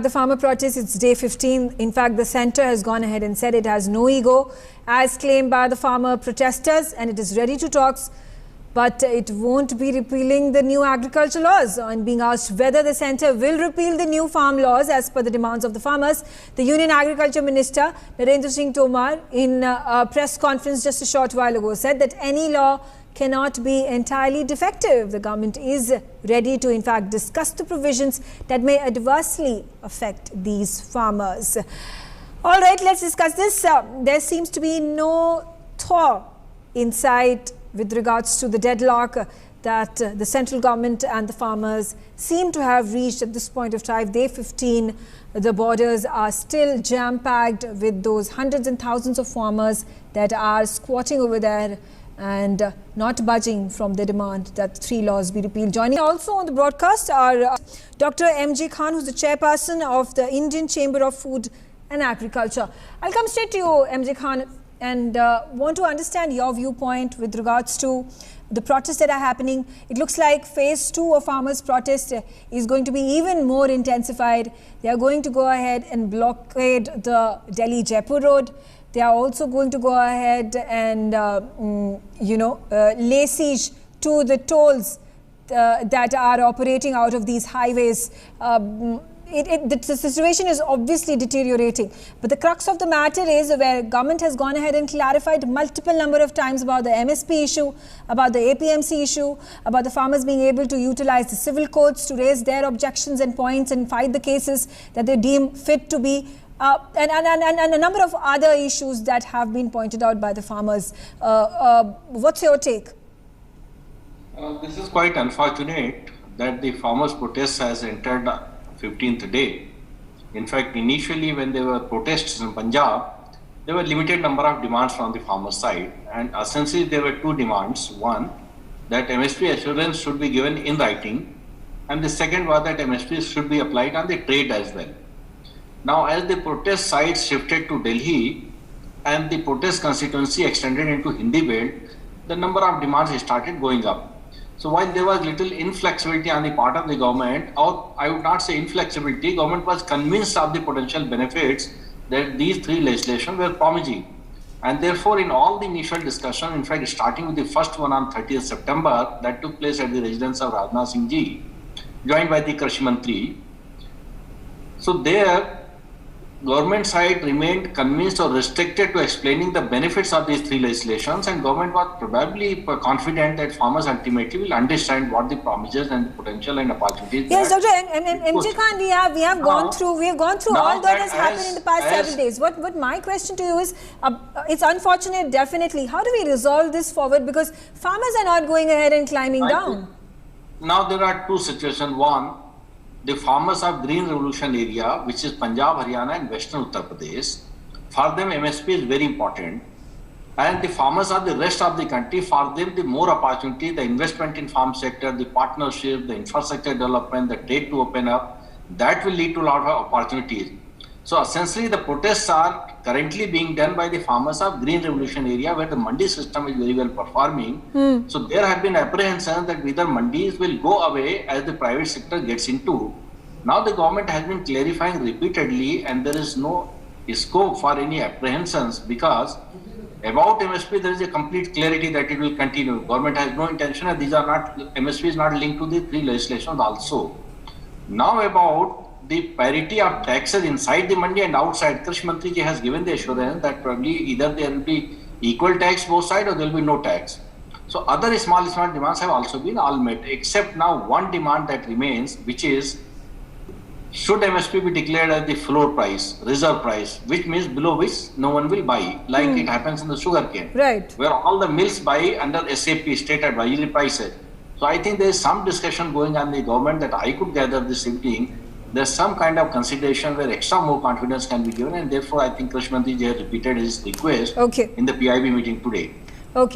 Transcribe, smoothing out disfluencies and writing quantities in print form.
The farmer protest, it's day 15. In fact, the centre has gone ahead and said it has no ego, as claimed by the farmer protesters, and it is ready to talks, but it won't be repealing the new agriculture laws. On being asked whether the centre will repeal the new farm laws as per the demands of the farmers, the Union Agriculture Minister Narendra Singh Tomar, in a press conference just a short while ago, said that any law cannot be entirely defective. The government is ready to, in fact, discuss the provisions that may adversely affect these farmers. All right, let's discuss this. There seems to be no thaw in sight with regards to the deadlock that the central government and the farmers seem to have reached at this point of time. Day 15, the borders are still jam-packed with those hundreds and thousands of farmers that are squatting over there and not budging from the demand that 3 laws be repealed. Joining also on the broadcast are Dr. M.J. Khan, who's the chairperson of the Indian Chamber of Food and Agriculture. I'll come straight to you, M.J. Khan, and want to understand your viewpoint with regards to the protests that are happening. It looks like phase 2 of farmers' protest is going to be even more intensified. They are going to go ahead and blockade the Delhi-Jaipur road. They are also going to go ahead and, lay siege to the tolls that are operating out of these highways. The situation is obviously deteriorating. But the crux of the matter is where government has gone ahead and clarified multiple number of times about the MSP issue, about the APMC issue, about the farmers being able to utilize the civil courts to raise their objections and points and fight the cases that they deem fit to be. And a number of other issues that have been pointed out by the farmers. What's your take? This is quite unfortunate that the farmers' protest has entered 15th day. In fact, initially when there were protests in Punjab, there were limited number of demands from the farmer side, and essentially there were 2 demands. One, that MSP assurance should be given in writing, and the second was that MSP should be applied on the trade as well. Now, as the protest sites shifted to Delhi and the protest constituency extended into Hindi belt, the number of demands started going up. So while there was little inflexibility on the part of the government, or I would not say inflexibility, government was convinced of the potential benefits that these 3 legislations were promising. And therefore, in all the initial discussion, in fact, starting with the first one on 30th September, that took place at the residence of Rajnath Singh Ji, joined by the Krishi Mantri. So there, government side remained convinced or restricted to explaining the benefits of these 3 legislations, and government was probably confident that farmers ultimately will understand what the promises and the potential and opportunities. Yes, Dr. M.J. Khan, we have gone through all that has happened in the past 7 days. What my question to you is, it's unfortunate, definitely. How do we resolve this forward? Because farmers are not going ahead and climbing down. Now there are 2 situations. One, the farmers of Green Revolution area, which is Punjab, Haryana and Western Uttar Pradesh, for them MSP is very important. And the farmers of the rest of the country, for them the more opportunity, the investment in farm sector, the partnership, the infrastructure development, the trade to open up, that will lead to a lot of opportunities. So essentially the protests are currently being done by the farmers of Green Revolution area, where the mandi system is very well performing. So there have been apprehensions that whether mandis will go away as the private sector gets into. Now the government has been clarifying repeatedly, and there is no scope for any apprehensions, because about MSP there is a complete clarity that it will continue. Government has no intention, and these are not, MSP is not linked to the 3 legislations also. Now about the parity of taxes inside the mandi and outside, Krishi Mantri ji has given the assurance that probably either there will be equal tax both sides or there will be no tax. So other small demands have also been all met, except now one demand that remains, which is, should MSP be declared as the floor price, reserve price, which means below which no one will buy, like it happens in the sugarcane, right, where all the mills buy under SAP, state advisory prices. So I think there is some discussion going on in the government that I could gather this evening. There's some kind of consideration where extra more confidence can be given, and therefore I think Krishi Mantri ji has repeated his request in the PIB meeting today. Okay.